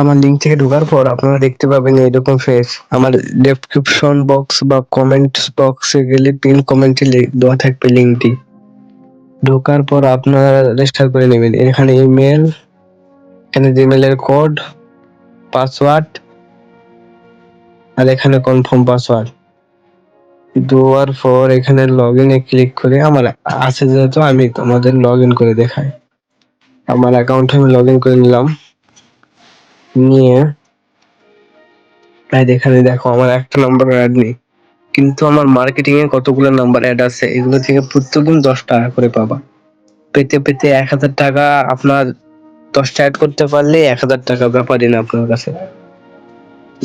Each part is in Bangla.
আমার লিঙ্ক থেকে ঢোকার পর আপনারা দেখতে পাবেন এরকম ফেজ। আমার ডেসক্রিপশন বক্স বা কমেন্টস বক্সে গেলে পিন কমেন্টে দেওয়া থাকবে লিঙ্কটি। ঢোকার পর আপনারা রেজিস্টার করে নেবেন। এখানে ইমেল, এখানে জিমেলের কোড, পাসওয়ার্ড আর এখানে কনফার্ম পাসওয়ার্ড দেওয়ার পর এখানে লগ ইনে ক্লিক করে আমার আছে যেহেতু আমি তোমাদের লগ ইন করে দেখাই। আমার অ্যাকাউন্টে আমি লগ ইন করে নিলাম, নিয়ে এখানে দেখো আমার একটা নাম্বার অ্যাড নেই, কিন্তু আমার মার্কেটিং এ কতগুলো নাম্বার অ্যাড আছে। এগুলো থেকে প্রত্যেকদিন 10 টাকা করে পাবা। পেতে পেতে 1000 টাকা আপনার 10টা অ্যাড করতে পারলে 1000 টাকা ব্যাপারই না আপনার কাছে।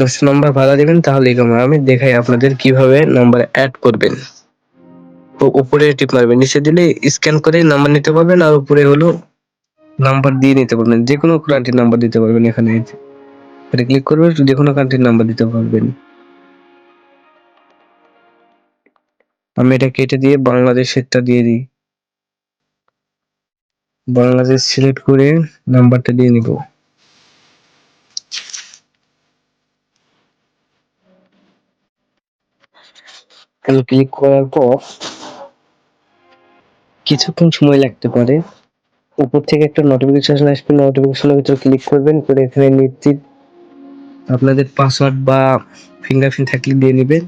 10 নাম্বার ভাড়া দিবেন তাহলেই কমে। আমি দেখাই আপনাদের কিভাবে নাম্বার অ্যাড করবেন। উপরে টিপ মারবেন, নিচে দিলে স্ক্যান করে নাম্বার নিতে পারবেন, আর উপরে হলো নাম্বার দিয়ে নিতে পারবেন। যে কোনো কান্ট্রির নাম্বার দিতে পারবেন। এখানে এটা ক্লিক করবেন, যে কোনো কান্ট্রির নাম্বার দিতে পারবেন। আমি এটা কেটে দিয়ে বাংলাদেশেরটা দিয়ে দিই। বাংলাদেশ সিলেক্ট করে নাম্বারটা দিয়ে নিব। ক্লিক করার পর কিছুক্ষণ সময় লাগতে পারে। উপর থেকে একটা নোটিফিকেশন আসবে, নোটিফিকেশনের ভিতরে ক্লিক করবেন, করে এখানে নিশ্চিত আপনাদের পাসওয়ার্ড বা ফিঙ্গারপ্রিন্ট থাকলে দিয়ে নেবেন।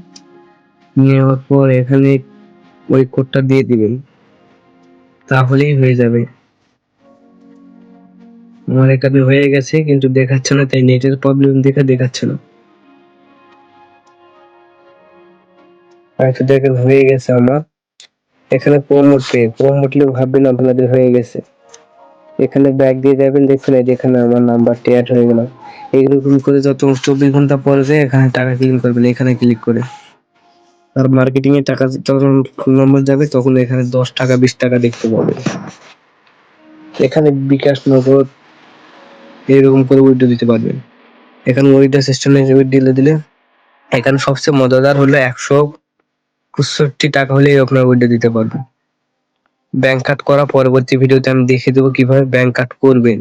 নেওয়ার পর এখানে ওই কোডটা দিয়ে দিবেন, তাহলেই হয়ে যাবে। আমার এখানে হয়ে গেছে কিন্তু দেখাচ্ছে না, তাই নেটের প্রবলেম দেখে দেখাচ্ছে না। আচ্ছা দেখেন হয়ে গেছে আমার। এখানে প্রমোটলে ভাববেন আপনাদের হয়ে গেছে। এখানে ব্যাক দিয়ে যাবেন, দেখছেন এখানে আমার নাম্বারটি অ্যাড হয়ে গেল। এইরকম করে যত 24 ঘন্টা পরে যে এখানে টাকা ক্লেম করবেন, এখানে ক্লিক করে। আর মার্কেটিং এ টাকা যখন নম্বর যাবে তখন এখানে 10 টাকা 20 টাকা দেখতে পাবেন। এখানে বিকাশ, নগদ এরকম করে উইথড্র দিতে পারবেন। এখানে উইথড্র সিস্টেমে দিলে এখানে সবচেয়ে মজাদার হলো 165 টাকা হলেই আপনার উইথড্র দিতে পারবেন। ব্যাংক কাট করা পরবর্তী ভিডিওতে আমি দেখিয়ে দেবো কিভাবে ব্যাংক কাট করবেন।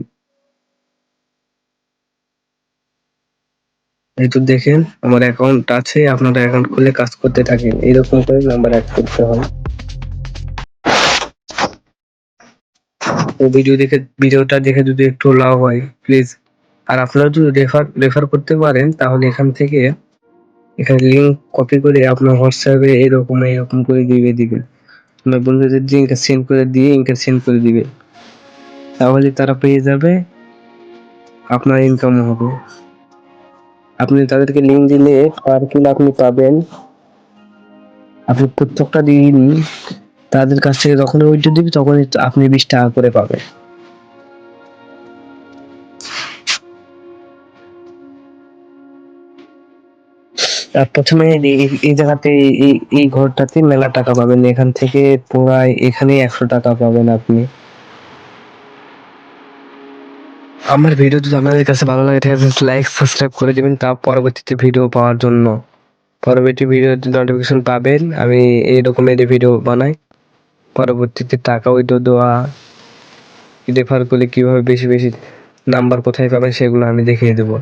এই তো দেখেন আমার অ্যাকাউন্ট আছে, আপনারা অ্যাকাউন্ট খুলে কাজ করতে থাকেন। এরকম করে নাম্বার অ্যাড করতে হয়। ভিডিওটা দেখে যদি একটু লাভ হয় প্লিজ, আর আপনারা যদি রেফার করতে পারেন তাহলে এখান থেকে এখানে লিঙ্ক কপি করে আপনার হোয়াটসঅ্যাপে এরকম করে দিবেন। আপনার বন্ধুদের লিঙ্ক সেন্ড করে দিয়ে সেন্ড করে দিবে, তাহলে তারা পেয়ে যাবে, আপনার ইনকাম হবে। আপনি তাদেরকে লিঙ্ক দিলে পার কিলো আপনি পাবেন। আপনি প্রত্যেকটা দিন তাদের কাছ থেকে যখন উইথড্র দিবি তখন আপনি 20 টাকা করে পাবেন। আর প্রথমে এই জায়গাতে এই ঘরটাতে মেলা টাকা পাবেন। এখান থেকে পুরাই এখানে 100 টাকা পাবেন আপনি। আমার ভিডিও যদি আপনাদের কাছে ভালো লাগে তাহলে লাইক সাবস্ক্রাইব করে দিবেন, তা পরবর্তীতে ভিডিও পাওয়ার জন্য। পরবর্তী ভিডিওর নোটিফিকেশন পাবেন, আমি এই রকমের ভিডিও বানাই। পরবর্তীতে টাকা উইথড্র দেওয়া, রেফার করলে কিভাবে বেশি বেশি নাম্বার কোথায় পাবেন সেগুলো আমি দেখিয়ে দেবো।